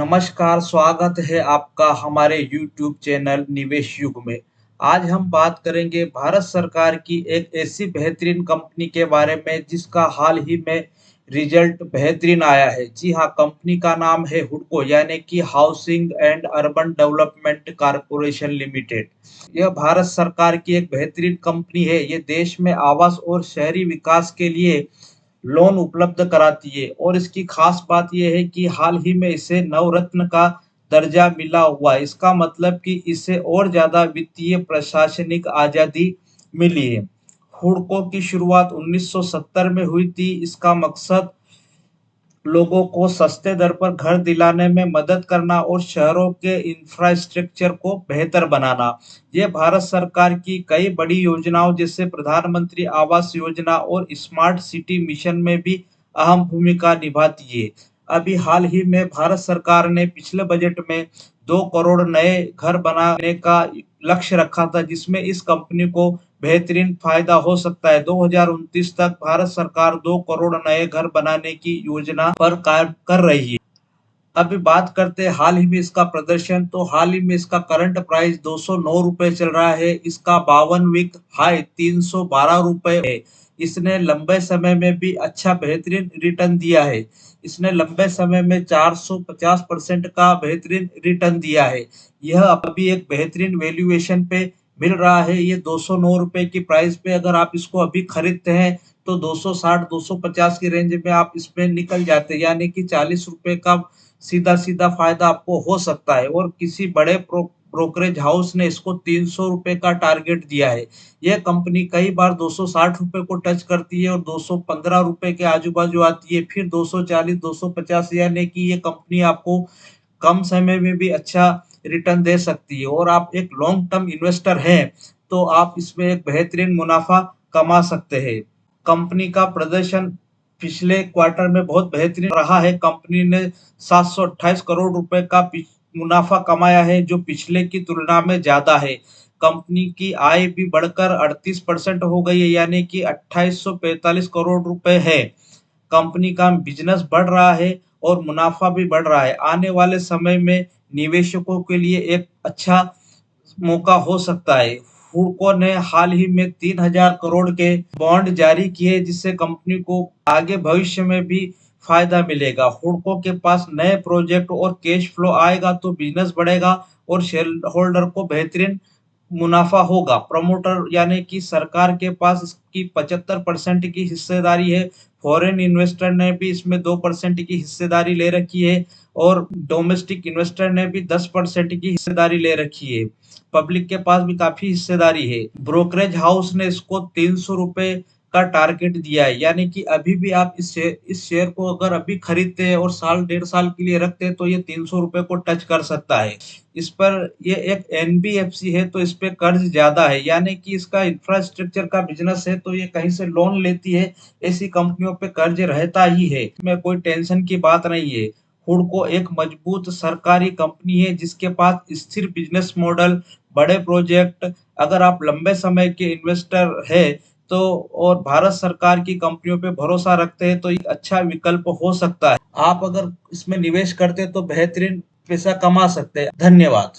नमस्कार, स्वागत है आपका हमारे यूट्यूब चैनल निवेश युग में। आज हम बात करेंगे भारत सरकार की एक ऐसी बेहतरीन कंपनी के बारे में जिसका हाल ही में रिजल्ट बेहतरीन आया है। जी हाँ, कंपनी का नाम है हुडको यानी कि housing and urban development corporation limited. यह भारत सरकार की एक बेहतरीन कंपनी है। ये देश में आवास और शहरी विकास के लिए लोन उपलब्ध कराती है और इसकी खास बात यह है कि हाल ही में इसे नवरत्न का दर्जा मिला हुआ है। इसका मतलब कि इसे और ज़्यादा वित्तीय प्रशासनिक आज़ादी मिली है। हुडको की शुरुआत 1970 में हुई थी। इसका मकसद लोगों को सस्ते दर पर घर दिलाने में मदद करना और शहरों के इंफ्रास्ट्रक्चर को बेहतर बनाना। ये भारत सरकार की कई बड़ी योजनाओं जैसे प्रधानमंत्री आवास योजना और स्मार्ट सिटी मिशन में भी अहम भूमिका निभाती है। अभी हाल ही में भारत सरकार ने पिछले बजट में 2 करोड़ नए घर बनाने का लक्ष्य रखा था, जिसमें इस कंपनी को बेहतरीन फायदा हो सकता है। 2029 तक भारत सरकार 2 करोड़ नए घर बनाने की योजना पर कार्य कर रही है। अभी बात करते हैं हाल ही में इसका प्रदर्शन, तो हाल ही में इसका करंट प्राइस 209 रुपए चल रहा है। इसका 52 वीक हाई 312 रुपए है। इसने लंबे समय में भी अच्छा बेहतरीन रिटर्न दिया है। इसने लंबे समय में 450% का बेहतरीन रिटर्न दिया है। यह अभी एक बेहतरीन वैल्यूएशन पे मिल रहा है। ये 209 रुपए की प्राइस पे अगर आप इसको अभी खरीदते हैं तो 260-250 की रेंज में आप इसमें निकल जाते हैं, यानी कि 40 रुपए का सीधा सीधा फायदा आपको हो सकता है। और किसी बड़े ब्रोकरेज हाउस ने इसको 300 रुपए का टारगेट दिया है। यह कंपनी कई बार 260 रुपए को टच करती है और 215 रुपए के आजू बाजू आती है, फिर 240-250, यानी कि ये कंपनी आपको कम समय में भी अच्छा रिटर्न दे सकती है। और आप एक लॉन्ग टर्म इन्वेस्टर हैं तो आप इसमें एक बेहतरीन मुनाफा कमा सकते हैं। कंपनी का प्रदर्शन पिछले क्वार्टर में बहुत बेहतरीन रहा है। कंपनी ने 728 करोड़ रुपए का मुनाफा कमाया है, जो पिछले की तुलना में ज्यादा है। कंपनी की आय भी बढ़कर 38% हो गई है, यानी कि 2845 करोड़ रुपए है। कंपनी का बिजनेस बढ़ रहा है और मुनाफा भी बढ़ रहा है। आने वाले समय में निवेशकों के लिए एक अच्छा मौका हो सकता है। हुडको ने हाल ही में 3000 करोड़ के बॉन्ड जारी किए, जिससे कंपनी को आगे भविष्य में भी फायदा मिलेगा। हुडको के पास नए प्रोजेक्ट और कैश फ्लो आएगा तो बिजनेस बढ़ेगा और शेयर होल्डर को बेहतरीन मुनाफा होगा। प्रमोटर यानी कि सरकार के पास इसकी 75% की हिस्सेदारी है। फॉरेन इन्वेस्टर ने भी इसमें 2% की हिस्सेदारी ले रखी है और डोमेस्टिक इन्वेस्टर ने भी 10% की हिस्सेदारी ले रखी है। पब्लिक के पास भी काफी हिस्सेदारी है। ब्रोकरेज हाउस ने इसको 300 रुपए का टारगेट दिया है, यानी कि अभी भी आप इस शेयर को अगर अभी खरीदते हैं और साल 1.5 साल के लिए रखते हैं तो ये 300 रुपए को टच कर सकता है। इस पर ये एक एनबीएफसी है तो इस पे कर्ज ज्यादा है, यानी कि इसका इंफ्रास्ट्रक्चर का बिजनेस है तो ये कहीं से लोन लेती है। ऐसी कंपनियों पे कर्ज रहता ही है, इसमें कोई टेंशन की बात नहीं है। हुडको एक मजबूत सरकारी कंपनी है जिसके पास स्थिर बिजनेस मॉडल, बड़े प्रोजेक्ट, अगर आप लंबे समय के इन्वेस्टर है तो और भारत सरकार की कंपनियों पे भरोसा रखते हैं तो एक अच्छा विकल्प हो सकता है। आप अगर इसमें निवेश करते हैं तो बेहतरीन पैसा कमा सकते हैं। धन्यवाद।